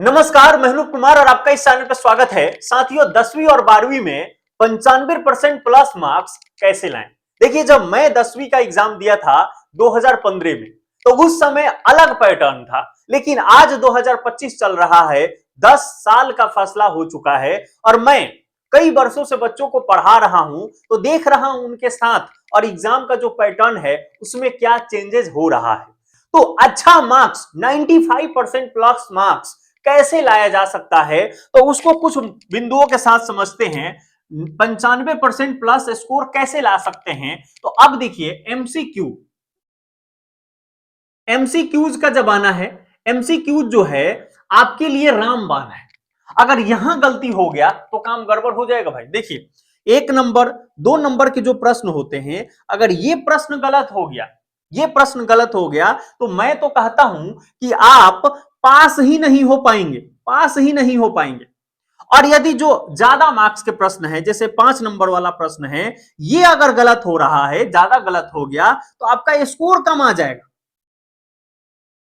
नमस्कार, मैं हूं कुमार और आपका इस चैनल पर स्वागत है। साथियों, 10वीं और 12वीं में 95% प्लस मार्क्स कैसे लाएं? देखिए, जब मैं 10वीं का एग्जाम दिया था 2015 में, तो उस समय अलग पैटर्न था, लेकिन आज 2025 चल रहा है। 10 साल का फैसला हो चुका है और मैं कई वर्षों से बच्चों को पढ़ा रहा हूं, तो देख रहा हूं उनके साथ और एग्जाम का जो पैटर्न है उसमें क्या चेंजेस हो रहा है। तो अच्छा मार्क्स 95% प्लस मार्क्स कैसे लाया जा सकता है, तो उसको कुछ बिंदुओं के साथ समझते हैं। 95% प्लस स्कोर कैसे ला सकते हैं? तो अब देखिए, एमसीक्यूज का जमाना है। एमसीक्यूज जो है आपके लिए रामबाण है। अगर यहां गलती हो गया तो काम गड़बड़ हो जाएगा भाई। देखिए, 1 नंबर 2 नंबर के जो प्रश्न होते हैं, अगर ये प्रश्न गलत हो गया, ये प्रश्न गलत हो गया, तो मैं तो कहता हूं कि आप पास ही नहीं हो पाएंगे, पास ही नहीं हो पाएंगे। और यदि जो ज्यादा मार्क्स के प्रश्न है, जैसे 5 नंबर वाला प्रश्न है, ये अगर गलत हो रहा है, ज्यादा गलत हो गया, तो आपका स्कोर कम आ जाएगा,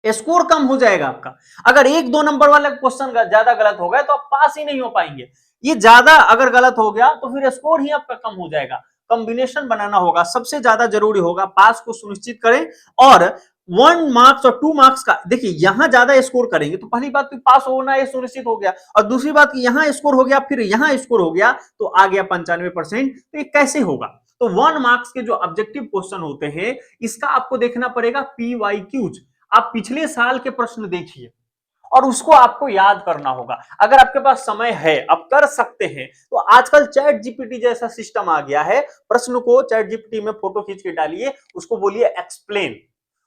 स्कोर कम हो जाएगा आपका। अगर 1 2 नंबर वाले क्वेश्चन ज्यादा गलत हो गए तो आप पास ही नहीं हो पाएंगे। ये ज्यादा अगर गलत हो गया तो फिर स्कोर ही आपका कम हो जाएगा। कॉम्बिनेशन बनाना होगा, सबसे ज्यादा जरूरी होगा, पास को सुनिश्चित करें। और 1 मार्क्स और 2 मार्क्स का देखिए, यहां ज्यादा स्कोर करेंगे तो पहली बात तो पास होना ये सुनिश्चित हो गया, और दूसरी बात कि यहां स्कोर हो गया फिर यहां स्कोर हो गया तो आ गया 95%। तो ये कैसे होगा? तो 1 मार्क्स के जो ऑब्जेक्टिव क्वेश्चन होते हैं, इसका आपको देखना पड़ेगा PYQs। आप पिछले साल के प्रश्न देखिए और उसको आपको याद करना होगा। अगर आपके पास समय है, आप कर सकते हैं, तो आजकल चैट जीपीटी जैसा सिस्टम आ गया है। प्रश्न को चैट जीपीटी में फोटो खींच के डालिए, उसको बोलिए एक्सप्लेन,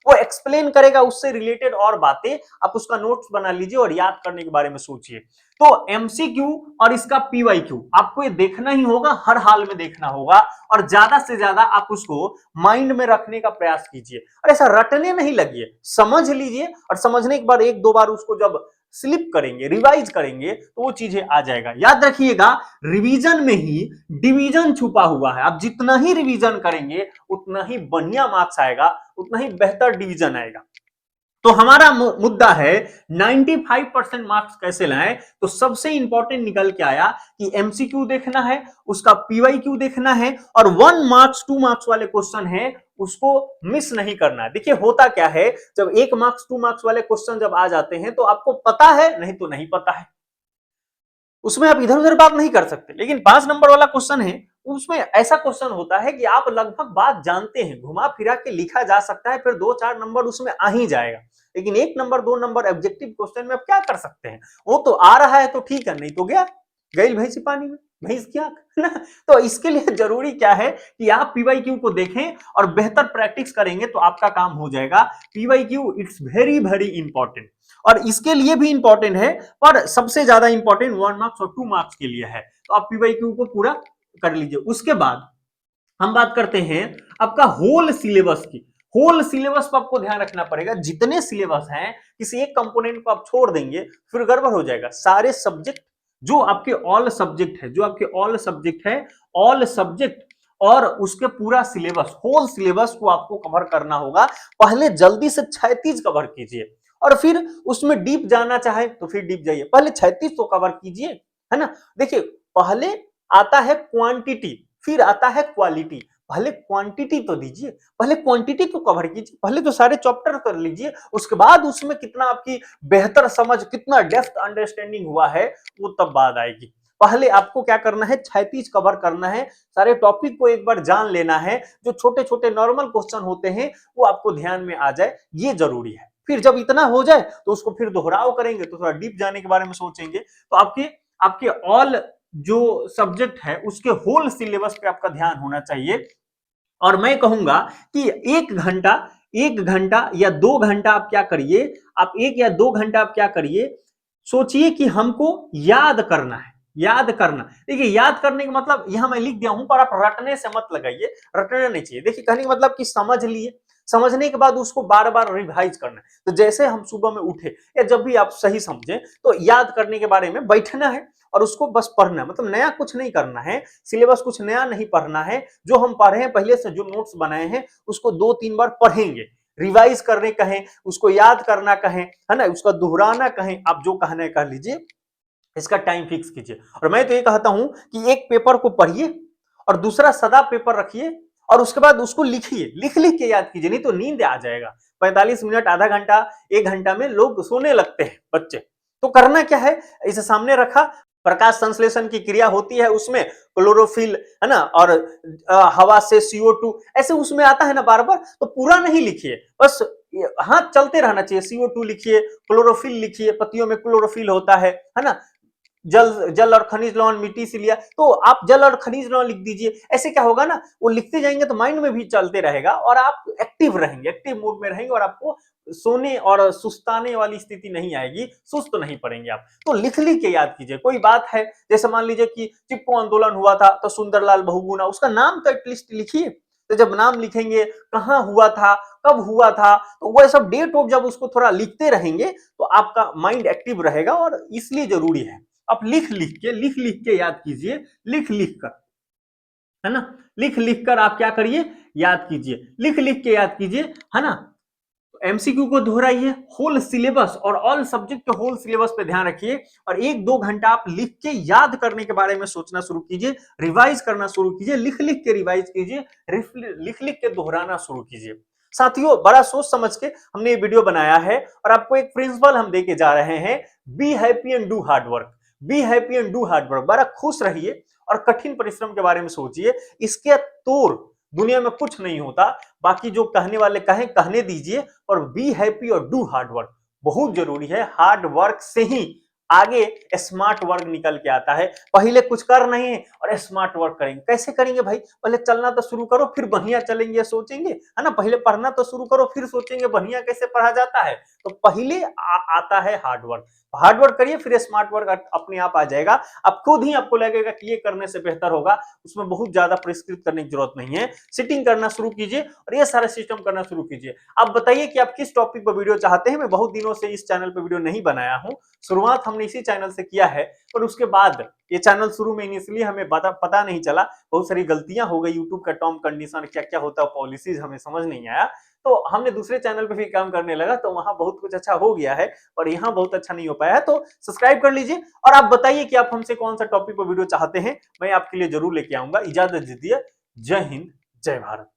वो एक्सप्लेन करेगा उससे रिलेटेड और बातें। आप उसका नोट्स बना लीजिए और याद करने के बारे में सोचिए। तो एमसीक्यू और इसका पीवाईक्यू आपको ये देखना ही होगा, हर हाल में देखना होगा, और ज्यादा से ज्यादा आप उसको माइंड में रखने का प्रयास कीजिए। और ऐसा रटने नहीं लगिए, समझ लीजिए और समझने के बाद 1 2 बार उसको जब स्लिप करेंगे, रिवाइज करेंगे, तो वो चीजें आ जाएगा। याद रखिएगा, रिवीजन में ही डिवीजन छुपा हुआ है। आप जितना ही रिवीजन करेंगे उतना ही बढ़िया मार्क्स आएगा, उतना ही बेहतर डिवीजन आएगा। तो हमारा मुद्दा है 95% मार्क्स कैसे लाएं। तो सबसे इंपॉर्टेंट निकल के आया कि एमसीक्यू देखना है, उसका पीवाईक्यू देखना है, और 1 मार्क्स 2 मार्क्स वाले क्वेश्चन है उसको मिस नहीं करना है। देखिए, होता क्या है, जब 1 मार्क्स 2 मार्क्स वाले क्वेश्चन जब आ जाते हैं तो आपको पता है, नहीं तो नहीं पता है, उसमें आप इधर उधर बात नहीं कर सकते। लेकिन 5 नंबर वाला क्वेश्चन है, उसमें ऐसा क्वेश्चन होता है कि आप लगभग बात जानते हैं, घुमा फिरा के लिखा जा सकता है, फिर 2 4 नंबर उसमें आ ही जाएगा। लेकिन 1 नंबर 2 नंबर ऑब्जेक्टिव क्वेश्चन में आप क्या कर सकते हैं? वो तो आ रहा है तो ठीक है, नहीं तो गया, गई भैंसी पानी में, भैंस क्या है ना। तो इसके लिए जरूरी क्या है कि आप पीवाईक्यू को देखें और बेहतर प्रैक्टिस करेंगे तो आपका काम हो जाएगा। PYQ it's very very important, और इसके लिए भी इंपॉर्टेंट है, पर सबसे ज्यादा इंपॉर्टेंट 1 मार्क्स और 2 मार्क्स के लिए है। तो आप पीवाईक्यू को पूरा कर लीजिए। उसके बाद हम बात करते हैं आपका होल सिलेबस की। होल सिलेबस पर आपको ध्यान रखना पड़ेगा। जितने सिलेबस हैं, किसी एक कंपोनेंट को आप छोड़ देंगे फिर गड़बड़ हो जाएगा। सारे सब्जेक्ट जो आपके ऑल सब्जेक्ट है, जो आपके ऑल सब्जेक्ट है, ऑल सब्जेक्ट और उसके पूरा सिलेबस, होल सिलेबस को आपको कवर करना होगा। पहले जल्दी से 36 कवर कीजिए, और फिर उसमें डीप जाना चाहे तो फिर डीप जाइए। पहले 36 तो कवर कीजिए, है ना। देखिए, पहले आता है क्वांटिटी, फिर आता है क्वालिटी। पहले क्वांटिटी तो दीजिए, पहले क्वांटिटी तो कवर कीजिए, पहले तो सारे चैप्टर कर लीजिए, उसके बाद उसमें कितना आपकी बेहतर समझ, कितना डेप्थ अंडरस्टैंडिंग हुआ है, वो तब बात आएगी। पहले आपको क्या करना है, 36 कवर करना है, सारे टॉपिक को एक बार जान लेना है। जो छोटे छोटे नॉर्मल क्वेश्चन होते हैं वो आपको ध्यान में आ जाए, ये जरूरी है। फिर जब इतना हो जाए तो उसको फिर दोहराव करेंगे, तो थोड़ा डीप जाने के बारे में सोचेंगे, तो आपके आपके ऑल जो सब्जेक्ट है उसके होल सिलेबस पे आपका ध्यान होना चाहिए। और मैं कहूंगा कि 1 घंटा, 1 घंटा या 2 घंटा आप क्या करिए, आप 1 या 2 घंटा आप क्या करिए, सोचिए कि हमको याद करना है। याद करना, देखिए, याद करने का मतलब यहां मैं लिख दिया हूं, पर आप रटने से मत लगाइए, रटना नहीं चाहिए। देखिए, कहने का मतलब कि समझ लिए, समझने के बाद उसको बार बार रिवाइज करना है। तो जैसे हम सुबह में उठे या जब भी आप सही समझे, तो याद करने के बारे में बैठना है और उसको बस पढ़ना, मतलब नया कुछ नहीं करना है, सिलेबस कुछ नया नहीं पढ़ना है। जो हम पढ़े हैं पहले से, जो नोट्स बनाए हैं उसको 2 3 बार पढ़ेंगे, रिवाइज करने कहें, उसको याद करना कहें, है ना, उसका दोहराना कहें, आप जो कहना है कह लीजिए, इसका टाइम फिक्स कीजिए। और मैं तो ये कहता हूं कि एक पेपर को पढ़िए और दूसरा सदा पेपर रखिए और उसके बाद उसको लिखिए, लिख लिख के याद कीजिए, नहीं तो नींद आ जाएगा। 45 मिनट, आधा घंटा, 1 घंटा में लोग सोने लगते हैं बच्चे। तो करना क्या है, इसे सामने रखा, प्रकाश संश्लेषण की क्रिया होती है उसमें, क्लोरोफिल, है ना, और हवा से CO2 ऐसे उसमें आता है ना बार बार, तो पूरा नहीं लिखिए, बस हाथ चलते रहना चाहिए। CO2 लिखिए, क्लोरोफिल लिखिए, पत्तियों में क्लोरोफिल होता है ना, जल जल और खनिज लवण मिट्टी से लिया, तो आप जल और खनिज लवण लिख दीजिए। ऐसे क्या होगा ना, वो लिखते जाएंगे तो माइंड में भी चलते रहेगा और आप एक्टिव रहेंगे, एक्टिव मूड में रहेंगे और आपको सोने और सुस्ताने वाली स्थिति नहीं आएगी, सुस्त नहीं पड़ेंगे आप। तो लिख लिख के याद कीजिए। कोई बात है, जैसे मान लीजिए कि चिपको आंदोलन हुआ था तो सुंदरलाल बहुगुणा, उसका नाम तो एटलीस्ट लिखिए। तो जब नाम लिखेंगे, कहाँ हुआ था, कब हुआ था, तो वह सब डेट ऑफ जब उसको थोड़ा लिखते रहेंगे तो आपका माइंड एक्टिव रहेगा और इसलिए जरूरी है आप लिख लिख के याद कीजिए, लिख लिख कर, है ना, लिख लिख कर आप क्या करिए, याद कीजिए, लिख लिख के याद कीजिए, है ना। एमसीक्यू को दोहराइए, होल सिलेबस और ऑल सब्जेक्ट के होल सिलेबस पे ध्यान रखिए और 1-2 घंटा आप लिख के याद करने के बारे में सोचना शुरू कीजिए, रिवाइज करना शुरू कीजिए, लिख लिख के रिवाइज कीजिए, लिख लिख के दोहराना शुरू कीजिए। साथियों, बड़ा सोच समझ के हमने ये वीडियो बनाया है और आपको एक प्रिंसिपल हम देके जा रहे हैं, be happy and do hard work. Be happy and do hard work, बड़ा खुश रहिए और कठिन परिश्रम के बारे में सोचिए। इसके तोड़ दुनिया में कुछ नहीं होता। बाकी जो कहने वाले कहें, कहने दीजिए और बी हैप्पी और डू हार्ड वर्क बहुत जरूरी है। हार्ड वर्क से ही आगे स्मार्ट वर्क निकल के आता है। पहले कुछ कर नहीं और स्मार्ट वर्क करेंगे, कैसे करेंगे भाई? पहले चलना तो शुरू करो, फिर बढ़िया चलेंगे सोचेंगे, है ना। पहले पढ़ना तो शुरू करो, फिर सोचेंगे बढ़िया कैसे पढ़ा जाता है। तो पहले आता है हार्ड वर्क। हार्ड वर्क करिए, फिर स्मार्ट वर्क अपने आप आ जाएगा। अब खुद ही आपको लगेगा कि ये करने से बेहतर होगा, उसमें बहुत ज्यादा परिष्कृत करने की जरूरत नहीं है। सिटिंग करना शुरू कीजिए और ये सारा सिस्टम करना शुरू कीजिए। आप बताइए कि आप किस टॉपिक पर वीडियो चाहते हैं। मैं बहुत दिनों से इस चैनल पर वीडियो नहीं बनाया हूं, शुरुआत हमने इसी चैनल से किया है, पर उसके बाद ये चैनल शुरू में इनिशियली हमें पता नहीं चला, बहुत सारी गलतियां हो गई। यूट्यूब का टर्म कंडीशन क्या क्या होता है, पॉलिसीज हमें समझ नहीं आया, तो हमने दूसरे चैनल पे भी काम करने लगा, तो वहां बहुत कुछ अच्छा हो गया है और यहाँ बहुत अच्छा नहीं हो पाया है। तो सब्सक्राइब कर लीजिए और आप बताइए कि आप हमसे कौन सा टॉपिक पर वीडियो चाहते हैं, मैं आपके लिए जरूर लेके आऊंगा। इजाजत दीजिए। जय हिंद, जय भारत।